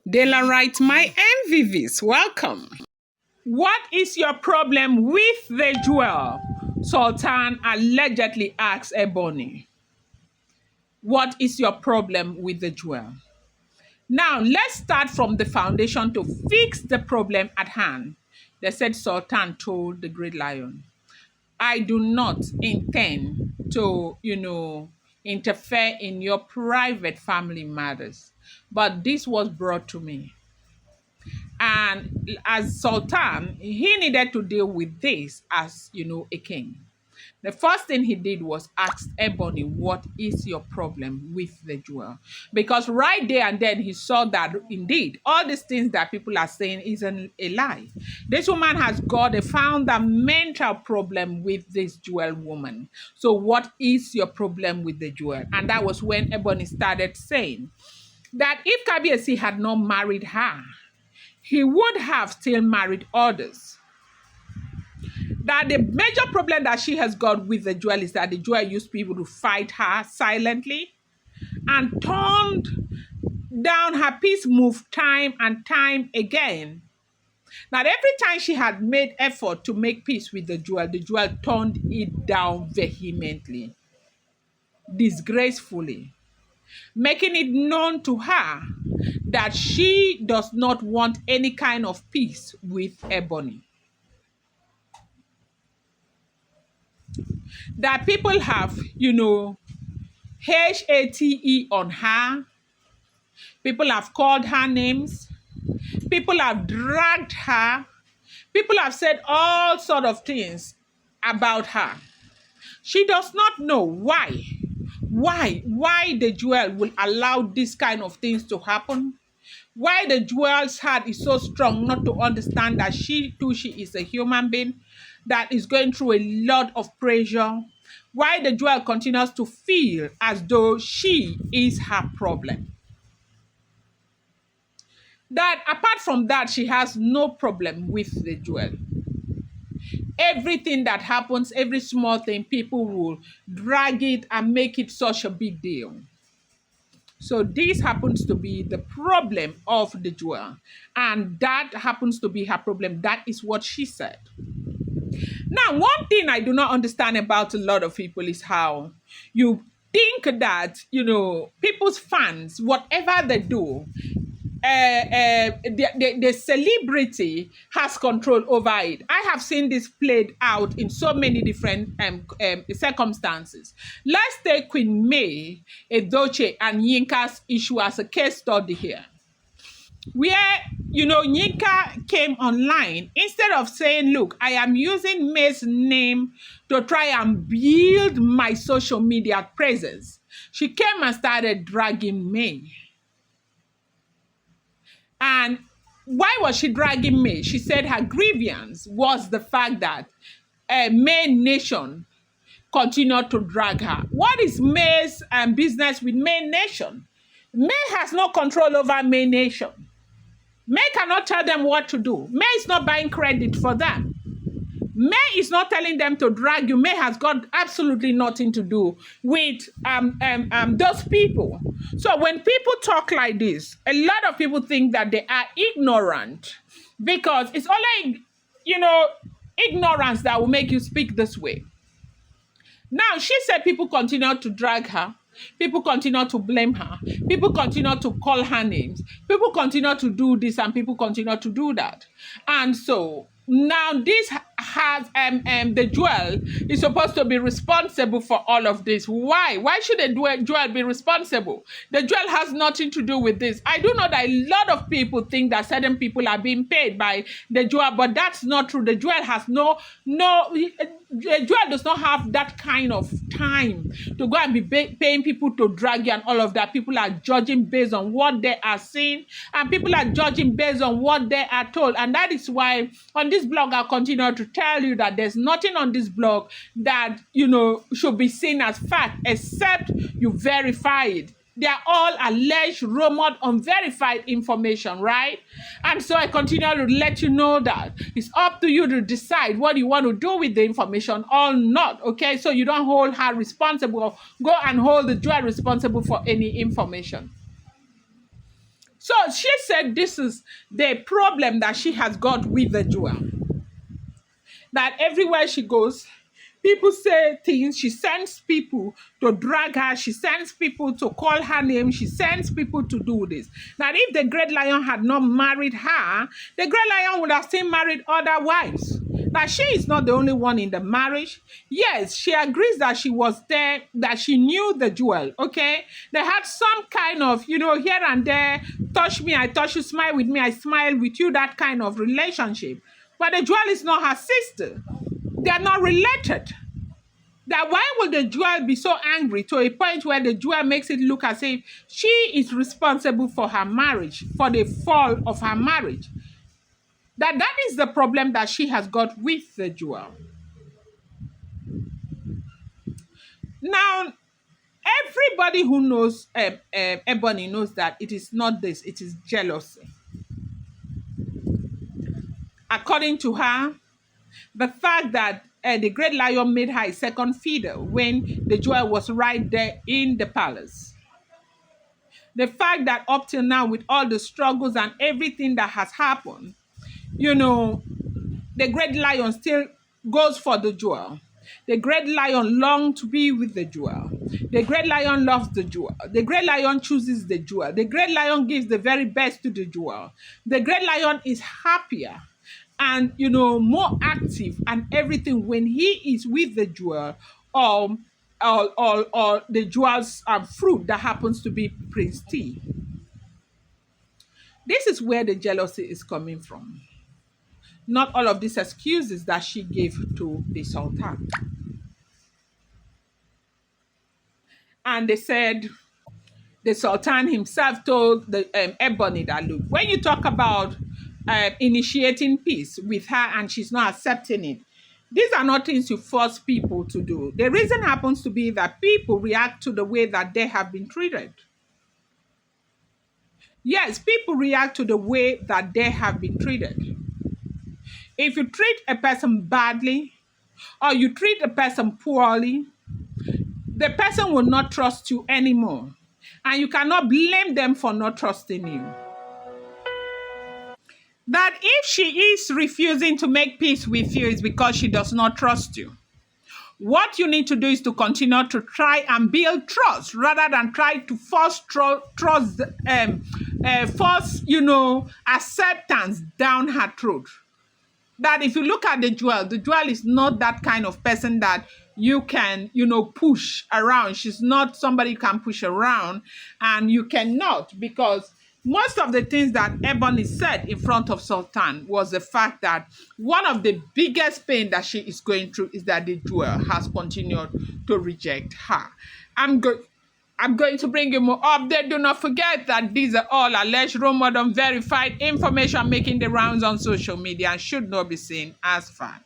Daylight, my MVVs, welcome. What is your problem with the jewel? Sultan allegedly asked Ebony. What is your problem with the jewel? Now, let's start from the foundation to fix the problem at hand. They said Sultan told the great lion, I do not intend to, interfere in your private family matters, but this was brought to me. And as Sultan, he needed to deal with this as, a king. The first thing he did was ask Ebony, what is your problem with the jewel? Because right there and then he saw that indeed all these things that people are saying isn't a lie. This woman has got a fundamental problem with this jewel woman. So what is your problem with the jewel? And that was when Ebony started saying that if Kabiesi had not married her, he would have still married others. That the major problem that she has got with the jewel is that the jewel used people to fight her silently and turned down her peace move time and time again. Now, every time she had made effort to make peace with the jewel turned it down vehemently, disgracefully, making it known to her that she does not want any kind of peace with Ebony. That people have, HATE on her. People have called her names. People have dragged her. People have said all sort of things about her. She does not know why the jewel will allow this kind of things to happen. Why the jewel's heart is so strong not to understand that she is a human being that is going through a lot of pressure. Why the jewel continues to feel as though she is her problem. That apart from that, she has no problem with the jewel. Everything that happens, every small thing, people will drag it and make it such a big deal. So this happens to be the problem of the jewel. And that happens to be her problem. That is what she said. Now, one thing I do not understand about a lot of people is how you think that, people's fans, whatever they do, the celebrity has control over it. I have seen this played out in so many different circumstances. Let's take Queen May, Edochie, and Yinka's issue as a case study here. Where, Yinka came online, instead of saying, look, I am using May's name to try and build my social media presence, she came and started dragging May. And why was she dragging May? She said her grievance was the fact that May Nation continued to drag her. What is May's business with May Nation? May has no control over May Nation. May cannot tell them what to do. May is not buying credit for that. May is not telling them to drag you. May has got absolutely nothing to do with those people. So when people talk like this, a lot of people think that they are ignorant because it's only, ignorance that will make you speak this way. Now, she said people continue to drag her. People continue to blame her. People continue to call her names. People continue to do this and people continue to do that. And so now this has the jewel is supposed to be responsible for all of this. Why? Why should the jewel be responsible? The jewel has nothing to do with this. I do know that a lot of people think that certain people are being paid by the jewel, but that's not true. The jewel has the jewel does not have that kind of time to go and be paying people to drag you and all of that. People are judging based on what they are seeing, and people are judging based on what they are told. And that is why on this blog, I'll continue to tell you that there's nothing on this blog that, should be seen as fact, except you verify it. They are all alleged, rumored, unverified information, right? And so I continue to let you know that it's up to you to decide what you want to do with the information or not, okay? So you don't hold her responsible or go and hold the jewel responsible for any information. So she said this is the problem that she has got with the jewel. That everywhere she goes, people say things. She sends people to drag her. She sends people to call her name. She sends people to do this. That if the great lion had not married her, the great lion would have still married other wives. That she is not the only one in the marriage. Yes, she agrees that she was there, that she knew the jewel, okay? They had some kind of, here and there, touch me, I touch you, smile with me, I smile with you, that kind of relationship. But the jewel is not her sister. They are not related. That why would the jewel be so angry to a point where the jewel makes it look as if she is responsible for her marriage, for the fall of her marriage? That is the problem that she has got with the jewel. Now, everybody who knows Ebony knows that it is not this, it is jealousy. According to her, the fact that the great lion made her a second fiddle when the jewel was right there in the palace. The fact that up till now, with all the struggles and everything that has happened, the great lion still goes for the jewel. The great lion longs to be with the jewel. The great lion loves the jewel. The great lion chooses the jewel. The great lion gives the very best to the jewel. The great lion is happier and, more active and everything when he is with the jewel or the jewel's fruit that happens to be Prince T. This is where the jealousy is coming from. Not all of these excuses that she gave to the Sultan. And they said, the Sultan himself told the Ebony that, look, when you talk about initiating peace with her and she's not accepting it, these are not things you force people to do. The reason happens to be that people react to the way that they have been treated. Yes, people react to the way that they have been treated. If you treat a person badly or you treat a person poorly, the person will not trust you anymore. And you cannot blame them for not trusting you. That if she is refusing to make peace with you is because she does not trust you. What you need to do is to continue to try and build trust rather than try to force trust, acceptance down her throat. That if you look at the jewel is not that kind of person that you can, push around. She's not somebody you can push around, and you cannot, because most of the things that Ebony said in front of Sultan was the fact that one of the biggest pain that she is going through is that the jewel has continued to reject her. I'm going to bring you more update. Do not forget that these are all alleged, rumored, unverified information making the rounds on social media and should not be seen as fact.